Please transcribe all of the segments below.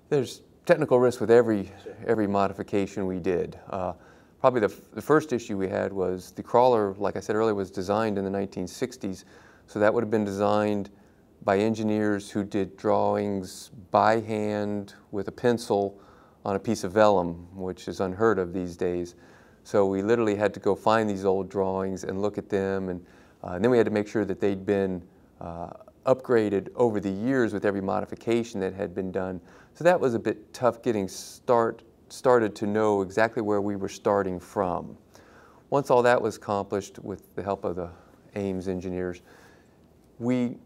There's technical risk with every modification we did. Probably the first issue we had was the crawler, like I said earlier, was designed in the 1960s, so that would have been designed by engineers who did drawings by hand with a pencil on a piece of vellum, which is unheard of these days. So we literally had to go find these old drawings and look at them, and then we had to make sure that they'd been upgraded over the years with every modification that had been done. So that was a bit tough getting started to know exactly where we were starting from. Once all that was accomplished with the help of the Ames engineers, we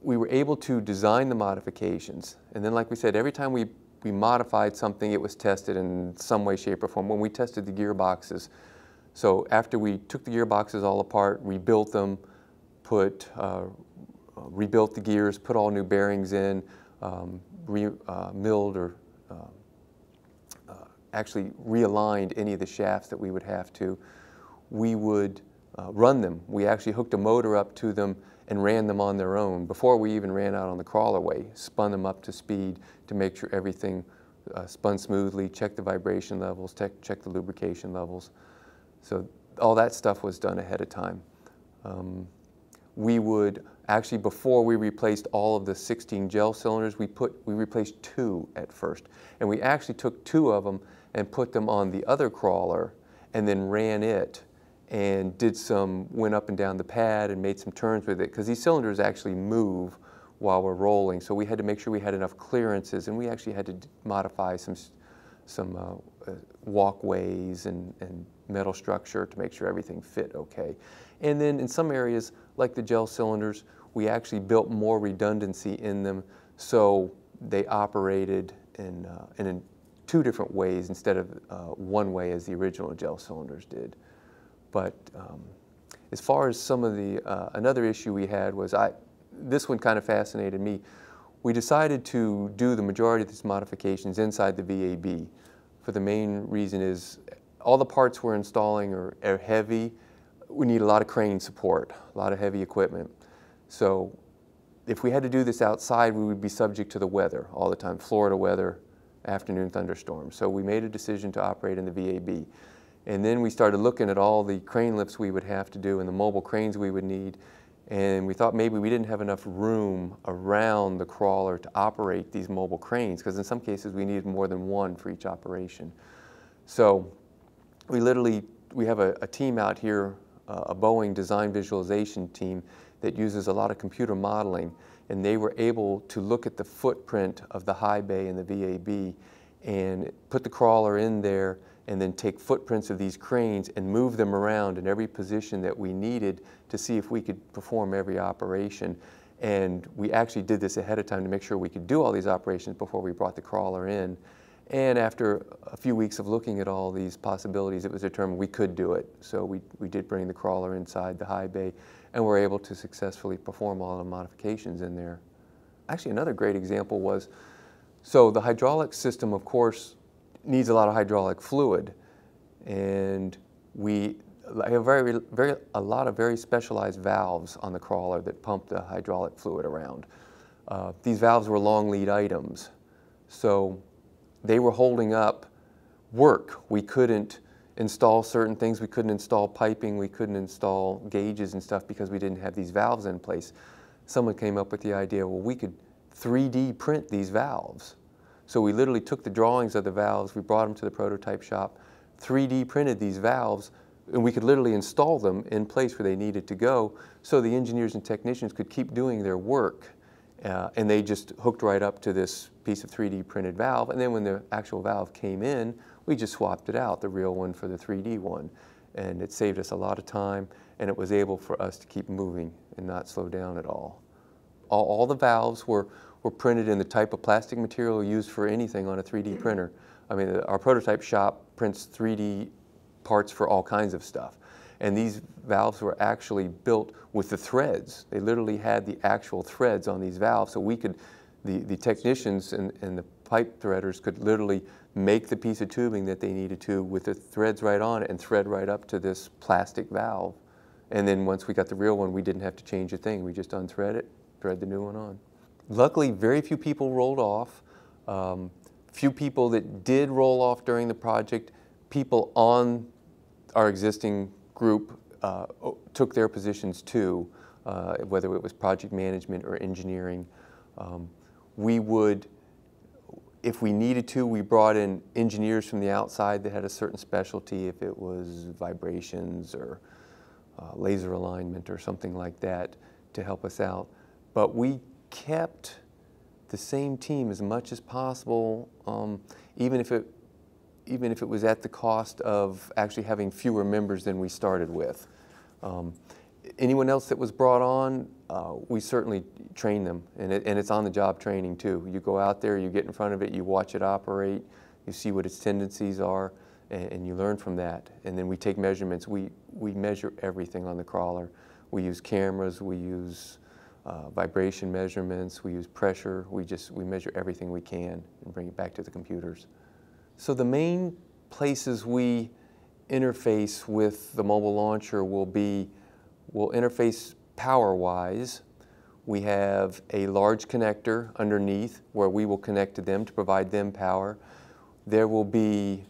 were able to design the modifications. And then, like we said, every time we modified something, it was tested in some way, shape, or form. When we tested the gearboxes, so after we took the gearboxes all apart, rebuilt them, rebuilt the gears, put all new bearings in, milled or actually realigned any of the shafts that we would have to, we would run them. We actually hooked a motor up to them and ran them on their own before we even ran out on the crawlerway, spun them up to speed to make sure everything spun smoothly, check the vibration levels, check the lubrication levels. So all that stuff was done ahead of time. We would actually, before we replaced all of the 16 gel cylinders, we replaced 2 at first. And we actually took 2 of them and put them on the other crawler and then ran it and went up and down the pad and made some turns with it, because these cylinders actually move while we're rolling. So we had to make sure we had enough clearances, and we actually had to modify some walkways and metal structure to make sure everything fit okay. And then in some areas, like the gel cylinders, we actually built more redundancy in them, so they operated in 2 different ways instead of one way as the original gel cylinders did. But as far as some of the, another issue we had was, this one kind of fascinated me. We decided to do the majority of these modifications inside the VAB. For the main reason is all the parts we're installing are heavy. We need a lot of crane support, a lot of heavy equipment. So if we had to do this outside, we would be subject to the weather all the time, Florida weather, afternoon thunderstorms. So we made a decision to operate in the VAB. And then we started looking at all the crane lifts we would have to do and the mobile cranes we would need. And we thought maybe we didn't have enough room around the crawler to operate these mobile cranes, because in some cases we needed more than one for each operation. So we have a team out here, a Boeing design visualization team that uses a lot of computer modeling, and they were able to look at the footprint of the high bay and the VAB and put the crawler in there and then take footprints of these cranes and move them around in every position that we needed to see if we could perform every operation. And we actually did this ahead of time to make sure we could do all these operations before we brought the crawler in. And after a few weeks of looking at all these possibilities, it was determined we could do it. So we did bring the crawler inside the high bay, and were able to successfully perform all the modifications in there. Actually, another great example was, so the hydraulic system, of course, needs a lot of hydraulic fluid, and we have a lot of very specialized valves on the crawler that pump the hydraulic fluid around. These valves were long lead items, so they were holding up work. We couldn't install certain things. We couldn't install piping. We couldn't install gauges and stuff because we didn't have these valves in place. Someone came up with the idea, well, we could 3D print these valves. So we literally took the drawings of the valves, we brought them to the prototype shop, 3D printed these valves, and we could literally install them in place where they needed to go, so the engineers and technicians could keep doing their work. And they just hooked right up to this piece of 3D printed valve, and then when the actual valve came in, we just swapped it out, the real one for the 3D one. And it saved us a lot of time, and it was able for us to keep moving and not slow down at all. All the valves were printed in the type of plastic material used for anything on a 3D printer. I mean, our prototype shop prints 3D parts for all kinds of stuff. And these valves were actually built with the threads. They literally had the actual threads on these valves, so we could, the technicians and the pipe threaders could literally make the piece of tubing that they needed to with the threads right on it and thread right up to this plastic valve. And then once we got the real one, we didn't have to change a thing. We just unthread it, thread the new one on. Luckily, very few people rolled off. Few people that did roll off during the project, people on our existing group took their positions too, whether it was project management or engineering. We would, if we needed to, we brought in engineers from the outside that had a certain specialty, if it was vibrations or laser alignment or something like that, to help us out. But we kept the same team as much as possible, even if it was at the cost of actually having fewer members than we started with. Anyone else that was brought on, we certainly train them, and it's on-the-job training too. You go out there, you get in front of it, you watch it operate, you see what its tendencies are, and you learn from that. And then we take measurements. We measure everything on the crawler. We use cameras, we use vibration measurements, we use pressure, we measure everything we can and bring it back to the computers. So the main places we interface with the mobile launcher will interface power-wise. We have a large connector underneath where we will connect to them to provide them power. There will be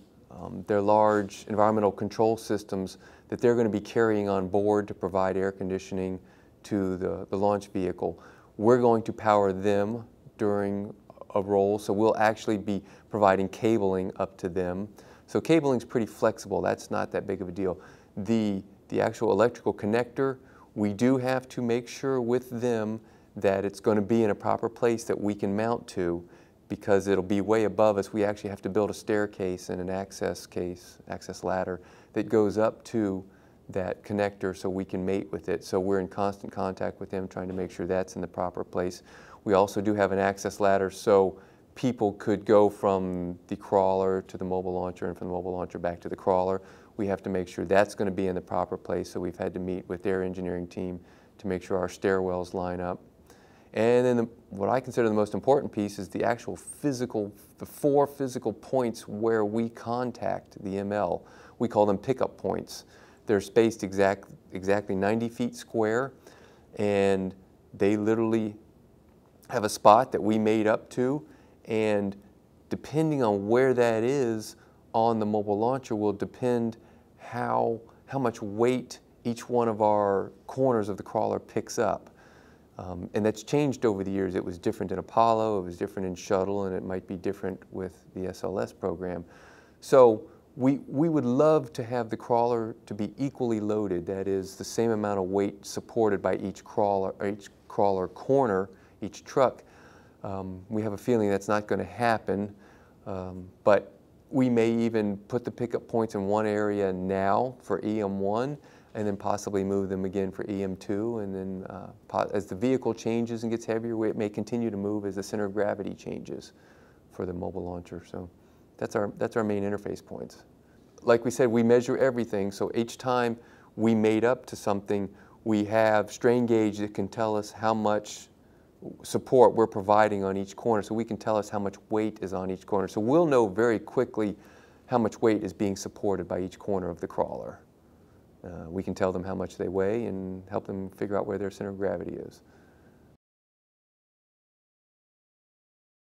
their large environmental control systems that they're going to be carrying on board to provide air conditioning to the launch vehicle. We're going to power them during a roll, so we'll actually be providing cabling up to them. So cabling's pretty flexible. That's not that big of a deal. The actual electrical connector, we do have to make sure with them that it's going to be in a proper place that we can mount to, because it'll be way above us. We actually have to build a staircase and an access ladder that goes up to that connector so we can mate with it. So we're in constant contact with them, trying to make sure that's in the proper place. We also do have an access ladder so people could go from the crawler to the mobile launcher and from the mobile launcher back to the crawler. We have to make sure that's going to be in the proper place, so we've had to meet with their engineering team to make sure our stairwells line up. And then what I consider the most important piece is the actual the 4 physical points where we contact the ML. We call them pickup points. They're spaced exactly 90 feet square, and they literally have a spot that we made up to, and depending on where that is on the mobile launcher will depend how much weight each one of our corners of the crawler picks up. And that's changed over the years. It was different in Apollo, it was different in Shuttle, and it might be different with the SLS program. So we would love to have the crawler to be equally loaded, that is, the same amount of weight supported by each crawler corner, each truck. We have a feeling that's not going to happen, but we may even put the pickup points in one area now for EM1, and then possibly move them again for EM2, and then as the vehicle changes and gets heavier, it may continue to move as the center of gravity changes for the mobile launcher. So that's our main interface points. Like we said, we measure everything, so each time we mate up to something, we have strain gauge that can tell us how much support we're providing on each corner, so we can tell us how much weight is on each corner. So we'll know very quickly how much weight is being supported by each corner of the crawler. We can tell them how much they weigh and help them figure out where their center of gravity is.